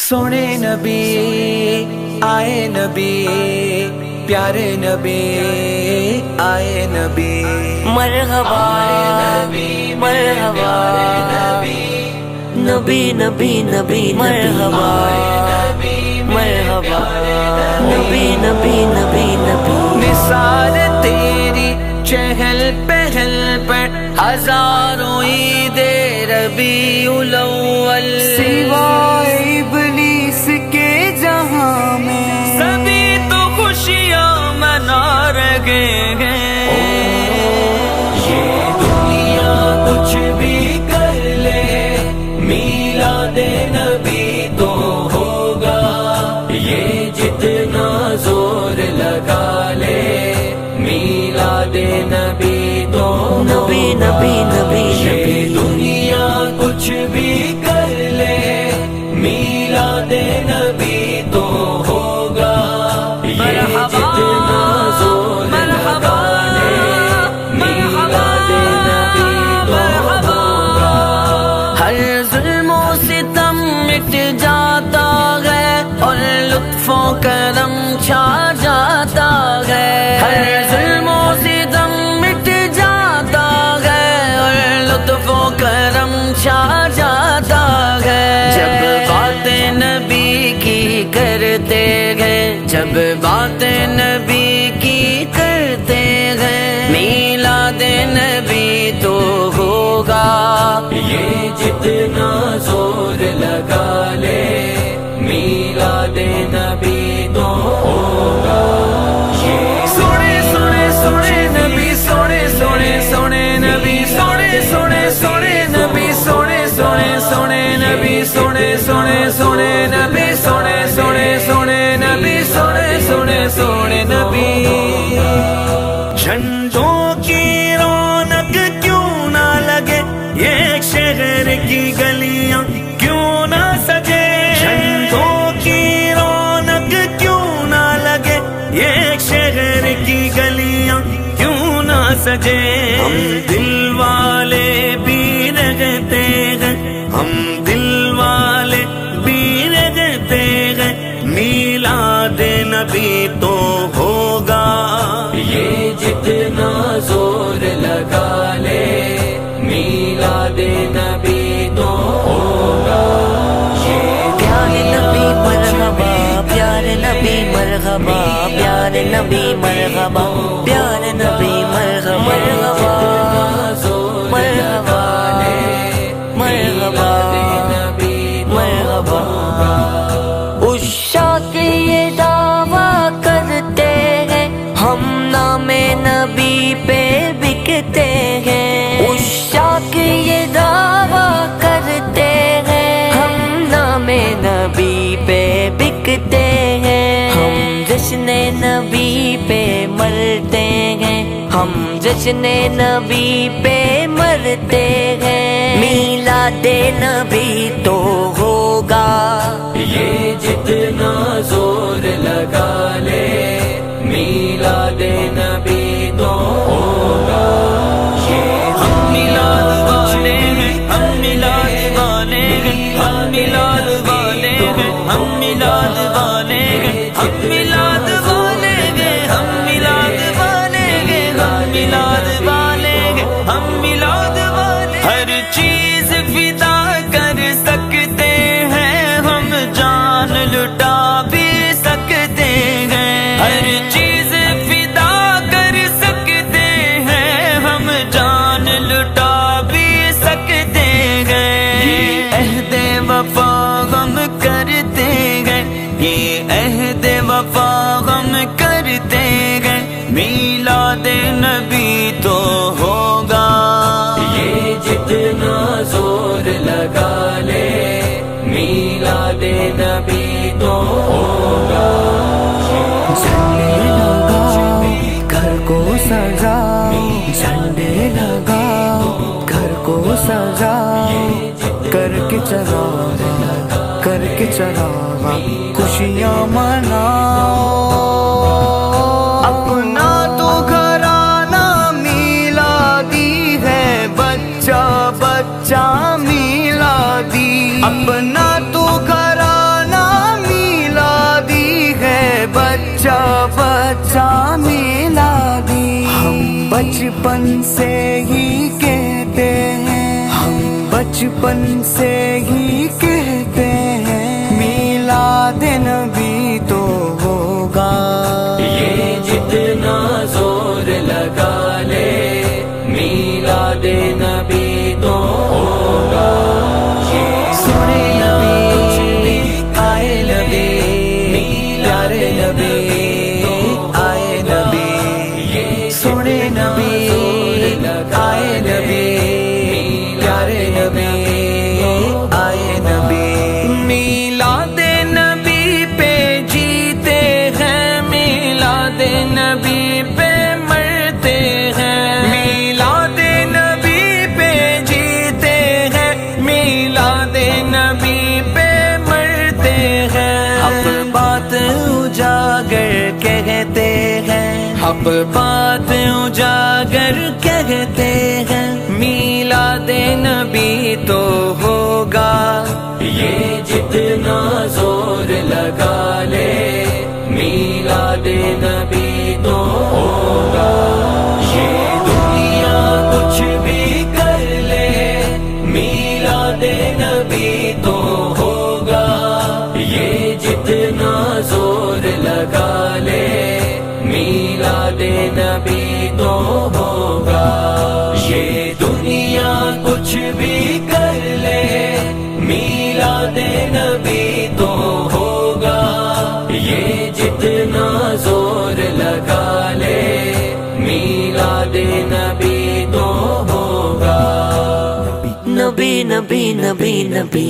سونے نبی آئے نبی، پیارے نبی آئے نبی، مرحبا مرحبا نبی نبی نبی مرحبا مرحبا نبی نبی نبی نبی. مثال تیری چہل پہل پر ہزاروں عید ربیع الاول، سوائے ابلیس کے جہاں میں سبھی تو خوشیاں منا رہے ہیں. یہ دنیا کچھ بھی کر لے، میلاد نبی تو ہوگا. یہ جتنا زور لگا لے، میلاد نبی تو نبی نبی نبی یہ دنیا کچھ بھی کر لے، میلاد نبی تو ہوگا. یہ جتنا زور لگا لے، میلاد نبی تو ہوگا. ہر ظلم و ستم مٹ جاتا ہے اور لطف و کرم چھا جاتا ہے. ہر ظلم و ستم مٹ جاتا ہے اور لطف و کرم چھا جاتا ہے. جب باتیں نبی کی کرتے ہیں، جب باتیں نبی کی کرتے ہیں، میلاد نبی تو ہوگا. یہ جتنا زور لگا لے، میلاد نبی تو ہوگا. سونے سونے سونے نبی، سونے سونے سونے نبی، سونے سونے سونے نبی، سونے سونے سونے نبی، سونے سونے سونے نبی، سونے سونے سونے نبی، سونے سونے سونے نبی. جھنڈوں کی رونق کیوں نہ لگے، یہ شہر کی گلیاں کیوں نہ سجے. جھنڈوں کی رونق کیوں نہ لگے، یہ شہر کی گلیاں کیوں نہ سجے. ہم دل والے بھی رہتے ہیں، ہم دل والے بھی رہتے ہیں، میلاد نبی تو ہوگا. یہ جتنا زور لگا لے، میلاد نبی تو ہوگا. پیارے نبی مرحبا پیارے نبی مرحبا پیارے نبی مرحبا پیارے نبی مرحبا مرحبا مرحبا مرحبا. عشاق یہ دعویٰ کرتے ہیں، ہم نام نبی پہ بکتے ہیں. عشاق یہ دعویٰ کرتے ہیں، ہم نام نبی پہ بکتے ہیں. ہم جشن نبی پہ مرتے ہیں، ہم جشن نبی پہ مرتے ہیں. میلاد نبی تو ہوگا. یہ جتنا زور لگا لے، میلاد نبی تو ہوگا. ہم میلاد والے ہیں، ہم میلاد والے ہیں، ہم میلاد والے ہیں، ہم میلاد والے ہیں، ہم میلاد والے ہیں، ہم میلاد والے ہیں، ہم میلاد والے ہیں، ہم میلاد والے. ہر چیز فدا کر سکتے ہیں، ہم جان لٹا بھی سکتے ہیں. ہر چیز فدا کر سکتے ہیں، ہم جان لٹا بھی سکتے ہیں. یہ عہد وفا ہم کرتے ہیں، یہ عہد وفا ہم کرتے ہیں، میلاد نبی تو ہوگا. یہ جتنا زور لگا لے، میلاد نبی تو ہوگا. جھنڈے لگاؤ گھر کو سجاؤ، جھنڈے لگاؤ گھر کو سجاؤ، کر کے چراغاں کر کے چراغاں خوشیاں مناؤ. اپنا تو گھرانہ میلادی ہے، بچہ بچہ میلادی. اپنا تو گھرانہ بچپن سے ہی کہتے ہیں، ہم بچپن سے ہی کہتے ہیں، میلاد نبی تو ہوگا، یہ جتنا زور لگا لے میلاد نبی تو ہوگا۔ سنے نبی آئے نبی، پیارے نبی آئے نبی، سنے نبی آئے نبی، پیارے نبی آئے نبی، میلاد نبی پہ جیتے ہیں، میلاد نبی پہ مرتے ہیں، میلاد نبی پہ جیتے ہیں، میلاد نبی پہ مرتے ہیں، حق بات اجاگر کہتے ہیں، حق بات اجاگر کہتے ہیں، میلاد نبی تو ہوگا، یہ جتنا زور لگا لے میلاد نبی تو ہوگا، یہ دنیا کچھ بھی کر لے میلاد نبی تو ہوگا، یہ جتنا زور لگا لے میلاد نبی تو ہوگا، یہ دنیا کچھ بھی کر لے میلاد نبی تو ہوگا، یہ جتنا زور لگا لے میلاد نبی تو ہوگا۔ نبی نبی نبی نبی